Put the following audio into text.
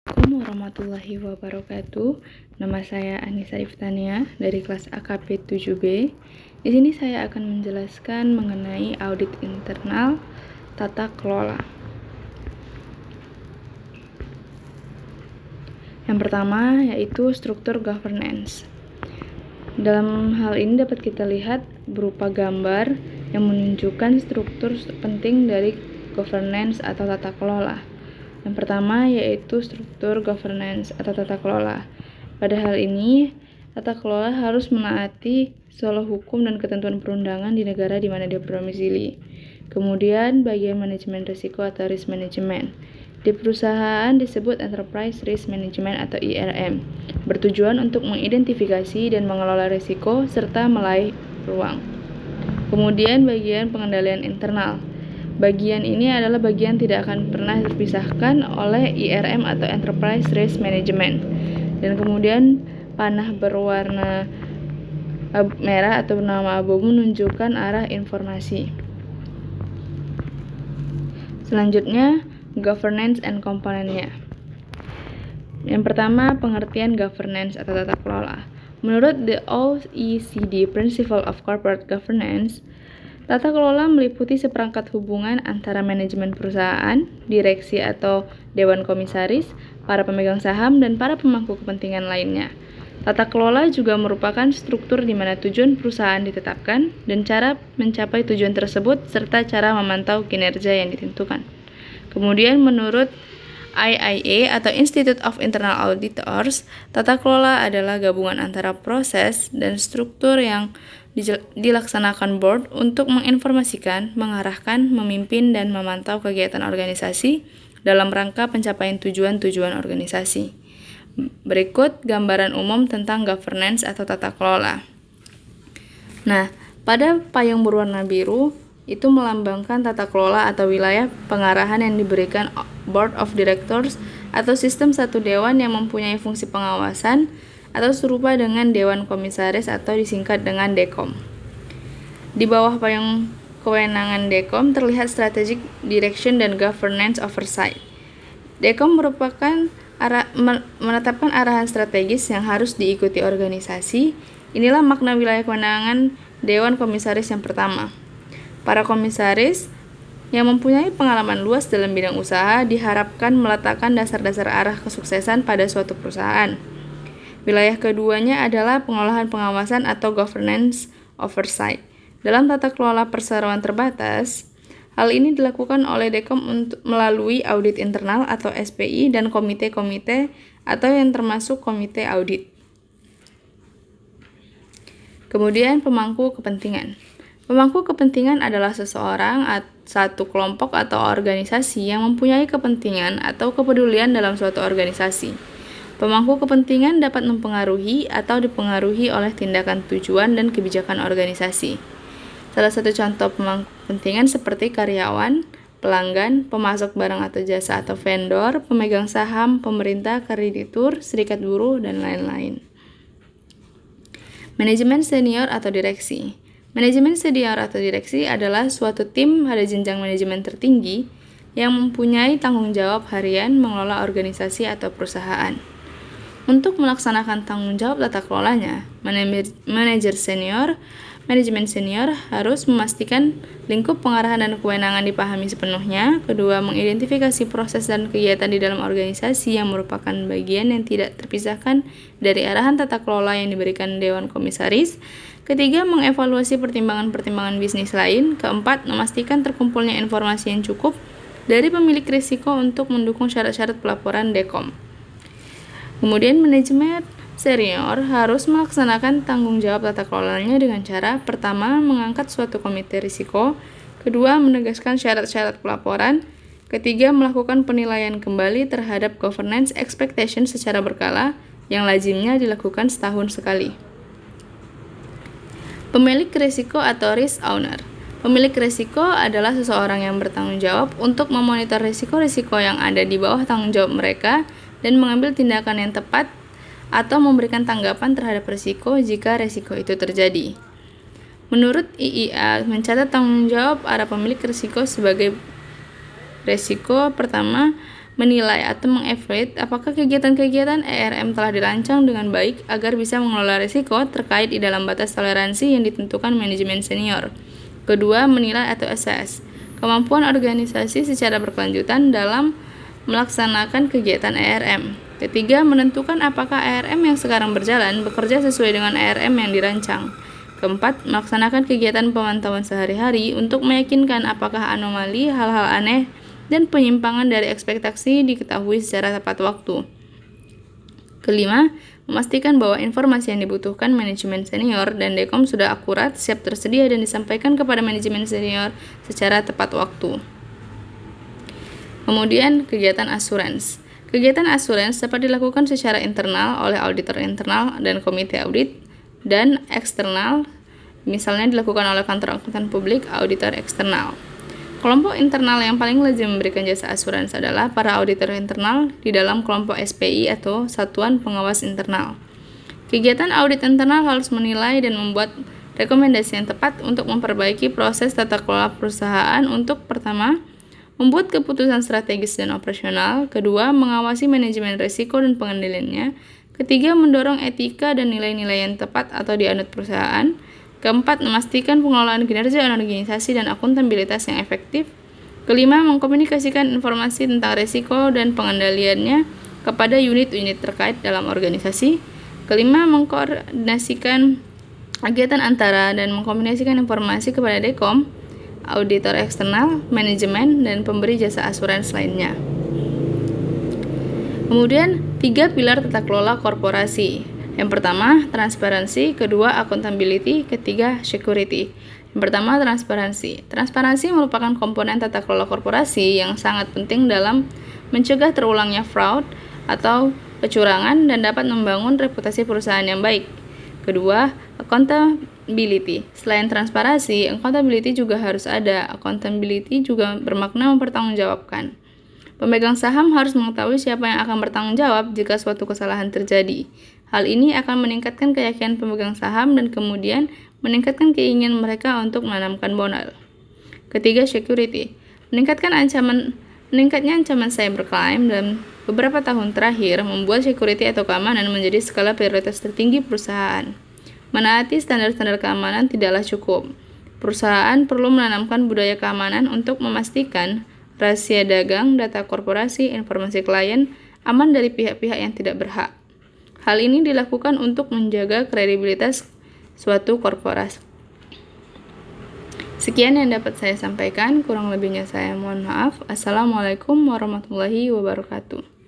Assalamualaikum warahmatullahi wabarakatuh. Nama saya Anissa Iftania dari kelas AKP 7B. Di sini saya akan menjelaskan mengenai audit internal tata kelola. Yang pertama yaitu struktur governance. Dalam hal ini dapat kita lihat berupa gambar yang menunjukkan struktur penting dari governance atau tata kelola. Yang pertama yaitu struktur governance atau tata kelola. Pada hal ini, tata kelola harus menaati segala hukum dan ketentuan perundangan di negara di mana dia berdomisili. Kemudian, bagian manajemen risiko atau risk management. Di perusahaan disebut Enterprise Risk Management atau ERM, bertujuan untuk mengidentifikasi dan mengelola risiko serta meraih peluang. Kemudian, bagian pengendalian internal. Bagian ini adalah bagian tidak akan pernah terpisahkan oleh IRM atau Enterprise Risk Management. Dan kemudian panah berwarna merah atau bernama abu-abu menunjukkan arah informasi. Selanjutnya, governance and komponennya. Yang pertama, pengertian governance atau tata kelola. Menurut the OECD Principle of Corporate Governance, tata kelola meliputi seperangkat hubungan antara manajemen perusahaan, direksi atau dewan komisaris, para pemegang saham, dan para pemangku kepentingan lainnya. Tata kelola juga merupakan struktur di mana tujuan perusahaan ditetapkan dan cara mencapai tujuan tersebut serta cara memantau kinerja yang ditentukan. Kemudian menurut IIA atau Institute of Internal Auditors, tata kelola adalah gabungan antara proses dan struktur yang dilaksanakan board untuk menginformasikan, mengarahkan, memimpin, dan memantau kegiatan organisasi dalam rangka pencapaian tujuan-tujuan organisasi. Berikut gambaran umum tentang governance atau tata kelola. Nah, pada payung berwarna biru itu melambangkan tata kelola atau wilayah pengarahan yang diberikan Board of Directors atau sistem satu dewan yang mempunyai fungsi pengawasan atau serupa dengan Dewan Komisaris atau disingkat dengan DECOM. Di bawah payung kewenangan DECOM terlihat Strategic Direction dan Governance Oversight. DECOM merupakan menetapkan arahan strategis yang harus diikuti organisasi. Inilah makna wilayah kewenangan Dewan Komisaris yang pertama. Para komisaris yang mempunyai pengalaman luas dalam bidang usaha diharapkan meletakkan dasar-dasar arah kesuksesan pada suatu perusahaan. Wilayah keduanya adalah pengolahan pengawasan atau governance oversight. Dalam tata kelola perseroan terbatas, hal ini dilakukan oleh DECOM melalui audit internal atau SPI dan komite-komite atau yang termasuk komite audit. Kemudian pemangku kepentingan. Pemangku kepentingan adalah seseorang, satu kelompok atau organisasi yang mempunyai kepentingan atau kepedulian dalam suatu organisasi. Pemangku kepentingan dapat mempengaruhi atau dipengaruhi oleh tindakan, tujuan, dan kebijakan organisasi. Salah satu contoh pemangku kepentingan seperti karyawan, pelanggan, pemasok barang atau jasa atau vendor, pemegang saham, pemerintah, kreditur, serikat buruh, dan lain-lain. Manajemen senior atau direksi. Manajemen senior atau direksi adalah suatu tim pada jenjang manajemen tertinggi yang mempunyai tanggung jawab harian mengelola organisasi atau perusahaan. Untuk melaksanakan tanggung jawab tata kelolanya, manajemen senior harus memastikan lingkup pengarahan dan kewenangan dipahami sepenuhnya. Kedua, mengidentifikasi proses dan kegiatan di dalam organisasi yang merupakan bagian yang tidak terpisahkan dari arahan tata kelola yang diberikan Dewan Komisaris. Ketiga, mengevaluasi pertimbangan-pertimbangan bisnis lain. Keempat, memastikan terkumpulnya informasi yang cukup dari pemilik risiko untuk mendukung syarat-syarat pelaporan DECOM. Kemudian manajemen senior harus melaksanakan tanggung jawab tata kelolanya dengan cara pertama, mengangkat suatu komite risiko, kedua, menegaskan syarat-syarat pelaporan, ketiga, melakukan penilaian kembali terhadap governance expectation secara berkala yang lazimnya dilakukan setahun sekali. Pemilik risiko atau risk owner. Pemilik risiko adalah seseorang yang bertanggung jawab untuk memonitor risiko-risiko yang ada di bawah tanggung jawab mereka dan mengambil tindakan yang tepat atau memberikan tanggapan terhadap risiko jika risiko itu terjadi. Menurut IIA, mencatat tanggung jawab para pemilik risiko sebagai risiko pertama, menilai atau mengevaluate apakah kegiatan-kegiatan ERM telah dirancang dengan baik agar bisa mengelola risiko terkait di dalam batas toleransi yang ditentukan manajemen senior. Kedua, menilai atau assess kemampuan organisasi secara berkelanjutan dalam melaksanakan kegiatan ERM. Ketiga, menentukan apakah ERM yang sekarang berjalan bekerja sesuai dengan ERM yang dirancang. Keempat, melaksanakan kegiatan pemantauan sehari-hari untuk meyakinkan apakah anomali, hal-hal aneh, dan penyimpangan dari ekspektasi diketahui secara tepat waktu. Kelima, memastikan bahwa informasi yang dibutuhkan manajemen senior dan Dekom sudah akurat, siap tersedia, dan disampaikan kepada manajemen senior secara tepat waktu. Kemudian, kegiatan asuransi. Kegiatan asuransi dapat dilakukan secara internal oleh auditor internal dan komite audit, dan eksternal, misalnya dilakukan oleh kantor akuntan publik, auditor eksternal. Kelompok internal yang paling lazim memberikan jasa asuransi adalah para auditor internal di dalam kelompok SPI atau Satuan Pengawas Internal. Kegiatan audit internal harus menilai dan membuat rekomendasi yang tepat untuk memperbaiki proses tata kelola perusahaan untuk pertama, membuat keputusan strategis dan operasional, kedua, mengawasi manajemen risiko dan pengendaliannya, ketiga, mendorong etika dan nilai-nilai yang tepat atau dianut perusahaan, keempat, memastikan pengelolaan kinerja organisasi dan akuntabilitas yang efektif, kelima, mengkomunikasikan informasi tentang risiko dan pengendaliannya kepada unit-unit terkait dalam organisasi, kelima, mengkoordinasikan kegiatan antara dan mengkomunikasikan informasi kepada Dekom, auditor eksternal, manajemen, dan pemberi jasa asuransi lainnya. Kemudian, 3 pilar tata kelola korporasi. Yang pertama, transparansi, kedua, accountability, ketiga, security. Yang pertama, transparansi. Transparansi merupakan komponen tata kelola korporasi yang sangat penting dalam mencegah terulangnya fraud atau kecurangan dan dapat membangun reputasi perusahaan yang baik. Kedua, accountability. Selain transparansi, accountability juga harus ada. Accountability juga bermakna mempertanggungjawabkan. Pemegang saham harus mengetahui siapa yang akan bertanggung jawab jika suatu kesalahan terjadi. Hal ini akan meningkatkan keyakinan pemegang saham dan kemudian meningkatkan keinginan mereka untuk menanamkan modal. Ketiga, security. Meningkatnya ancaman cybercrime dalam beberapa tahun terakhir membuat security atau keamanan menjadi skala prioritas tertinggi perusahaan. Menaati standar-standar keamanan tidaklah cukup. Perusahaan perlu menanamkan budaya keamanan untuk memastikan rahasia dagang, data korporasi, informasi klien aman dari pihak-pihak yang tidak berhak. Hal ini dilakukan untuk menjaga kredibilitas suatu korporasi. Sekian yang dapat saya sampaikan, kurang lebihnya saya mohon maaf. Assalamualaikum warahmatullahi wabarakatuh.